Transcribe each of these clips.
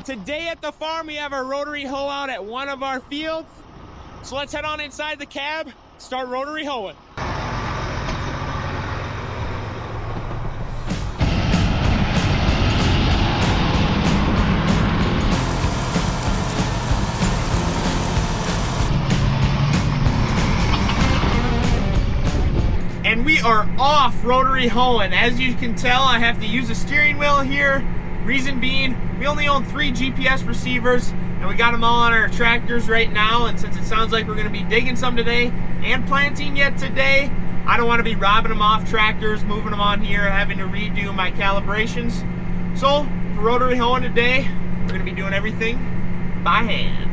Today at the farm, we have our rotary hoe out at one of our fields. So let's head on inside the cab, start rotary hoeing. And we are off rotary hoeing. As you can tell, I have to use a steering wheel here. Reason being, we only own 3 GPS receivers and we got them all on our tractors right now. And since it sounds like we're gonna be digging some today and planting yet today, I don't wanna be robbing them off tractors, moving them on here, having to redo my calibrations. So for rotary hoeing today, we're gonna be doing everything by hand.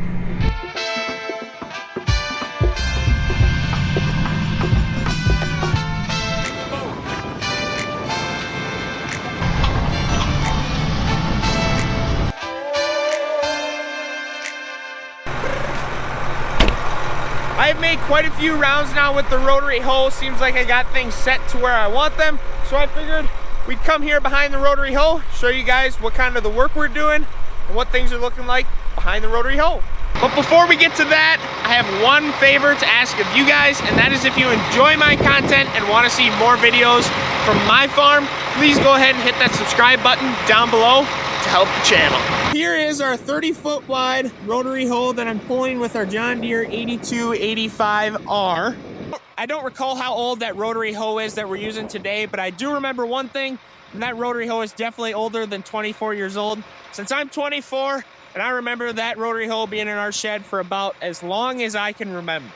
I've made quite a few rounds now with the rotary hoe. Seems like I got things set to where I want them. So I figured we'd come here behind the rotary hoe, show you guys what kind of the work we're doing and what things are looking like behind the rotary hoe. But before we get to that, I have one favor to ask of you guys, and that is if you enjoy my content and want to see more videos from my farm, please go ahead and hit that subscribe button down below to help the channel. Here is our 30-foot wide rotary hoe that I'm pulling with our John Deere 8285R. I don't recall how old that rotary hoe is that we're using today, but I do remember one thing, and that rotary hoe is definitely older than 24 years old. Since I'm 24, and I remember that rotary hoe being in our shed for about as long as I can remember.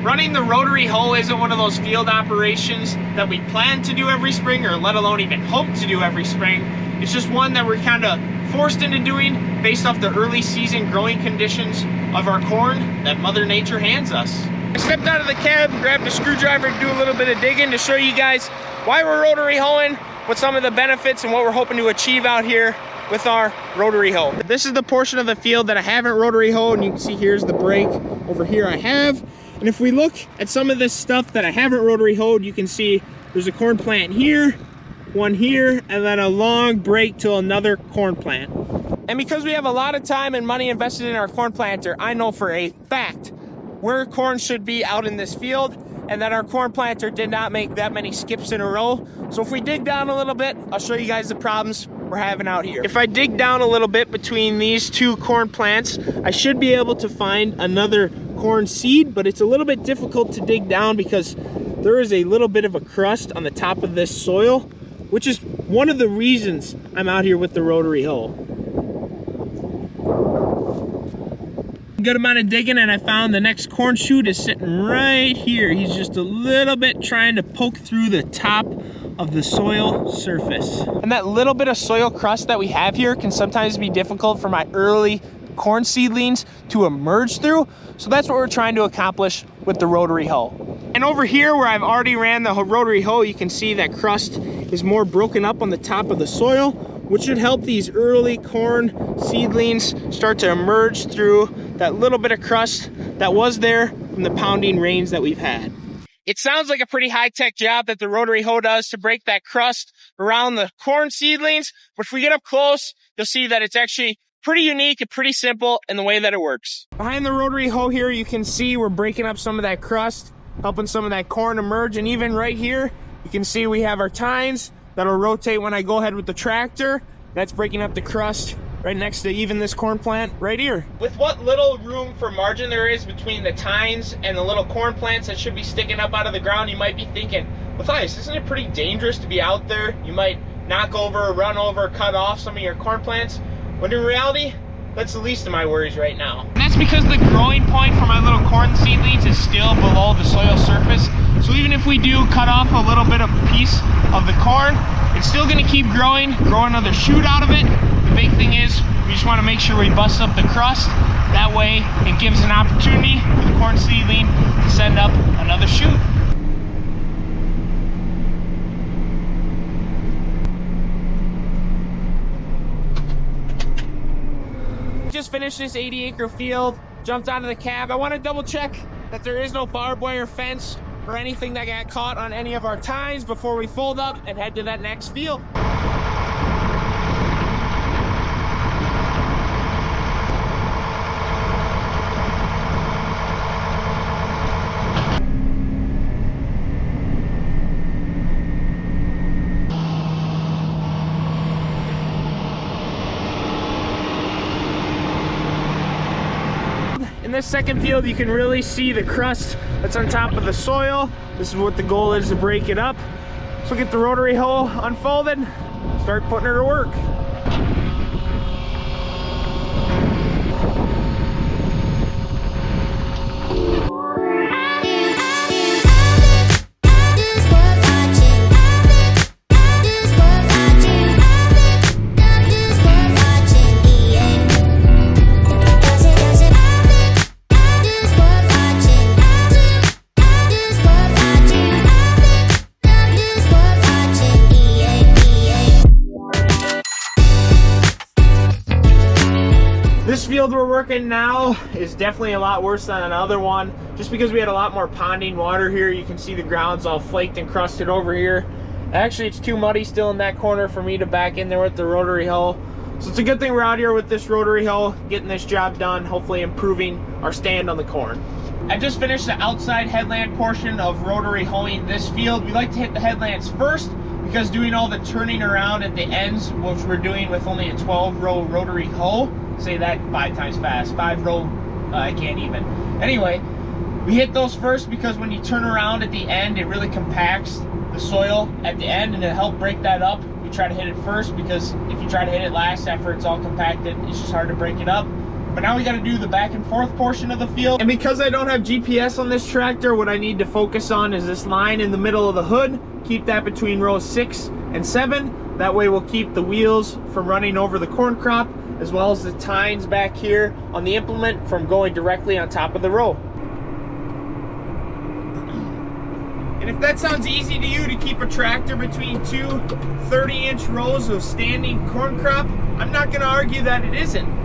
Running the rotary hoe isn't one of those field operations that we plan to do every spring, or let alone even hope to do every spring. It's just one that we're kind of forced into doing based off the early season growing conditions of our corn that Mother Nature hands us. I stepped out of the cab, grabbed a screwdriver to do a little bit of digging to show you guys why we're rotary hoeing, what some of the benefits and what we're hoping to achieve out here with our rotary hoe. This is the portion of the field that I haven't rotary hoed, and you can see here's the break. Over here I have. And if we look at some of this stuff that I haven't rotary hoed, you can see there's a corn plant here, one here, and then a long break to another corn plant. And because we have a lot of time and money invested in our corn planter, I know for a fact where corn should be out in this field, and that our corn planter did not make that many skips in a row. So if we dig down a little bit, I'll show you guys the problems we're having out here. If I dig down a little bit between these two corn plants, I should be able to find another corn seed, but it's a little bit difficult to dig down because there is a little bit of a crust on the top of this soil, which is one of the reasons I'm out here with the rotary hoe. Good amount of digging, and I found the next corn shoot is sitting right here. He's just a little bit trying to poke through the top of the soil surface. And that little bit of soil crust that we have here can sometimes be difficult for my early corn seedlings to emerge through. So that's what we're trying to accomplish with the rotary hoe. And over here where I've already ran the rotary hoe, you can see that crust is more broken up on the top of the soil, which should help these early corn seedlings start to emerge through that little bit of crust that was there from the pounding rains that we've had. It sounds like a pretty high-tech job that the rotary hoe does to break that crust around the corn seedlings, but if we get up close, you'll see that it's actually pretty unique and pretty simple in the way that it works. Behind the rotary hoe here, you can see we're breaking up some of that crust, helping some of that corn emerge, and even right here, you can see we have our tines that'll rotate when I go ahead with the tractor. That's breaking up the crust right next to even this corn plant right here. With what little room for margin there is between the tines and the little corn plants that should be sticking up out of the ground, you might be thinking, Matthias, isn't it pretty dangerous to be out there? You might knock over, run over, cut off some of your corn plants. When in reality, that's the least of my worries right now. And that's because the growing point for my little corn seedlings is still below the soil surface. So even if we do cut off a little bit of a piece of the corn, it's still gonna keep growing, grow another shoot out of it. The big thing is we just wanna make sure we bust up the crust. That way it gives an opportunity for the corn seedling to send up another shoot. Just finished this 80-acre field, jumped out of the cab. I want to double check that there is no barbed wire fence or anything that got caught on any of our tines before we fold up and head to that next field. In this second field, you can really see the crust that's on top of the soil. This is what the goal is, to break it up. So get the rotary hoe unfolded, start putting her to work. This field we're working now is definitely a lot worse than another one, just because we had a lot more ponding water here. You can see the ground's all flaked and crusted over here. Actually, it's too muddy still in that corner for me to back in there with the rotary hoe. So it's a good thing we're out here with this rotary hoe, getting this job done, hopefully improving our stand on the corn. I just finished the outside headland portion of rotary hoeing this field. We like to hit the headlands first, because doing all the turning around at the ends, which we're doing with only a 12-row rotary hoe, say that 5 times fast, 5-row, I can't even. Anyway, we hit those first because when you turn around at the end, it really compacts the soil at the end, and to help break that up, we try to hit it first, because if you try to hit it last after it's all compacted, it's just hard to break it up. But now we got to do the back and forth portion of the field. And because I don't have GPS on this tractor, what I need to focus on is this line in the middle of the hood. Keep that between rows 6 and 7. That way we'll keep the wheels from running over the corn crop, as well as the tines back here on the implement from going directly on top of the row. And if that sounds easy to you, to keep a tractor between two 30-inch rows of standing corn crop, I'm not going to argue that it isn't,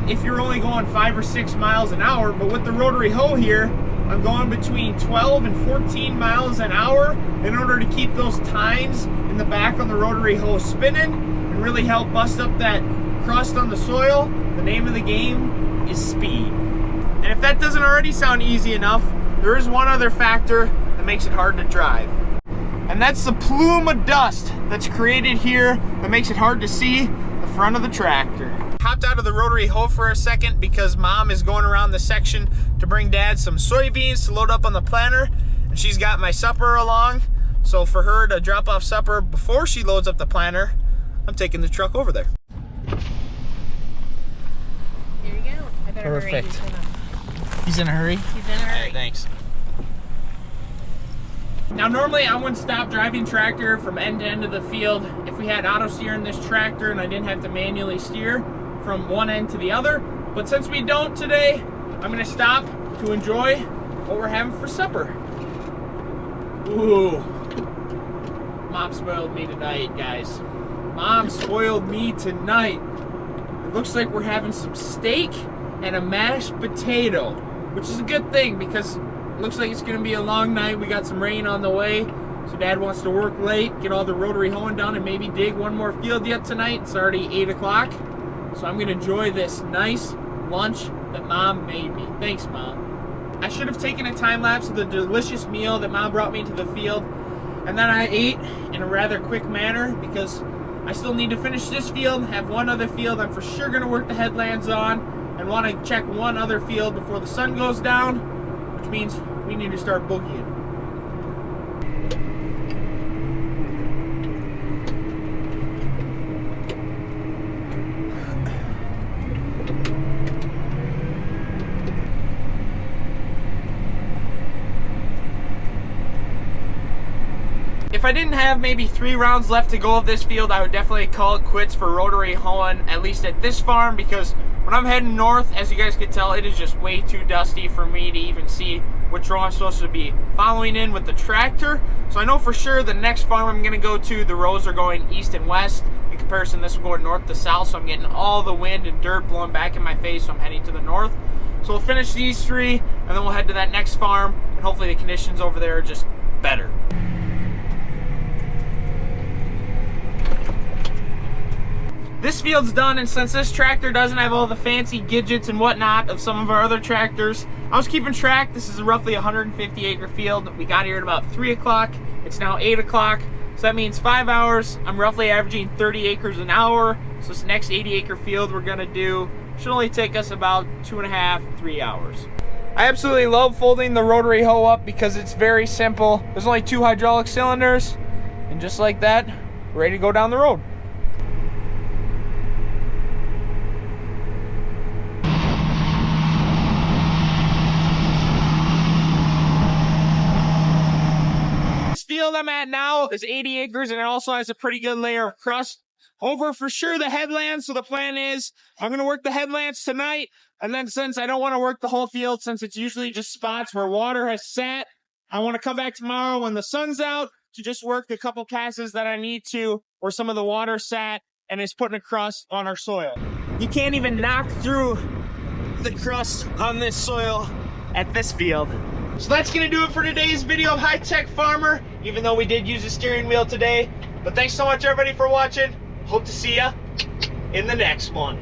if you're only going 5 or 6 miles an hour. But with the rotary hoe here, I'm going between 12 and 14 miles an hour in order to keep those tines in the back on the rotary hoe spinning and really help bust up that crust on the soil. The name of the game is speed. And if that doesn't already sound easy enough, there is one other factor that makes it hard to drive. And that's the plume of dust that's created here that makes it hard to see the front of the tractor. Hopped out of the rotary hoe for a second because Mom is going around the section to bring Dad some soybeans to load up on the planter, and she's got my supper along. So for her to drop off supper before she loads up the planter, I'm taking the truck over there. Here you go. I better Perfect. Hurry. He's in a hurry? He's in a hurry. Right, thanks. Now normally I wouldn't stop driving tractor from end to end of the field if we had auto steer in this tractor and I didn't have to manually steer from one end to the other. But since we don't today, I'm gonna stop to enjoy what we're having for supper. Ooh. Mom spoiled me tonight, guys. Mom spoiled me tonight. It looks like we're having some steak and a mashed potato, which is a good thing because it looks like it's gonna be a long night. We got some rain on the way, so Dad wants to work late, get all the rotary hoeing done, and maybe dig one more field yet tonight. It's already 8 o'clock, so I'm gonna enjoy this nice lunch that Mom made me. Thanks, Mom. I should have taken a time lapse of the delicious meal that Mom brought me to the field, and then I ate in a rather quick manner because I still need to finish this field, have one other field I'm for sure gonna work the headlands on, and want to check one other field before the sun goes down, which means we need to start boogieing. If I didn't have maybe 3 rounds left to go of this field, I would definitely call it quits for rotary hoeing, at least at this farm, because when I'm heading north, as you guys can tell, it is just way too dusty for me to even see which row I'm supposed to be following in with the tractor. So I know for sure the next farm I'm gonna go to, the rows are going east and west. In comparison, this will go north to south, so I'm getting all the wind and dirt blowing back in my face, so I'm heading to the north. So we'll finish these 3, and then we'll head to that next farm, and hopefully the conditions over there are just better. This field's done, and since this tractor doesn't have all the fancy gadgets and whatnot of some of our other tractors, I was keeping track. This is a roughly 150 acre field. We got here at about 3 o'clock. It's now 8 o'clock, so that means 5 hours. I'm roughly averaging 30 acres an hour. So this next 80 acre field we're gonna do Should only take us about 2.5, 3 hours. I absolutely love folding the rotary hoe up because it's very simple. There's only 2 hydraulic cylinders, and just like that, we're ready to go down the road. This field I'm at now is 80 acres, and it also has a pretty good layer of crust. Over for sure the headlands, so the plan is I'm going to work the headlands tonight, and then since I don't want to work the whole field, since it's usually just spots where water has sat, I want to come back tomorrow when the sun's out to just work a couple passes that I need to, where some of the water sat and is putting a crust on our soil. You can't even knock through the crust on this soil at this field. So that's going to do it for today's video of HiTech Farmer, even though we did use a steering wheel today. But thanks so much everybody for watching. Hope to see ya in the next one.